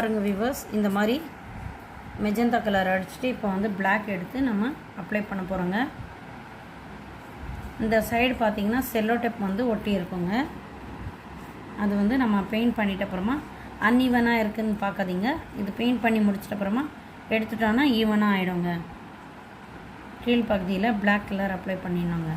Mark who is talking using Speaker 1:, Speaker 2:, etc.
Speaker 1: பாருங்கள் வியூவர்ஸ், இந்த மாதிரி மெஜந்தா கலர் அடிச்சுட்டு இப்போ வந்து பிளாக் எடுத்து நம்ம அப்ளை பண்ண போகிறோங்க. இந்த சைடு பார்த்திங்கன்னா செல்லோ டேப் வந்து ஒட்டி இருக்குங்க. அது வந்து நம்ம பெயிண்ட் பண்ணிட்ட அப்புறமா அன்ஈவனாக இருக்குதுன்னு பார்க்காதீங்க. இது பெயிண்ட் பண்ணி முடிச்சிட்ட அப்புறமா எடுத்துட்டோன்னா ஈவனாக ஆகிடுங்க. கீழ் பகுதியில் பிளாக் கலர் அப்ளை பண்ணிடணுங்க.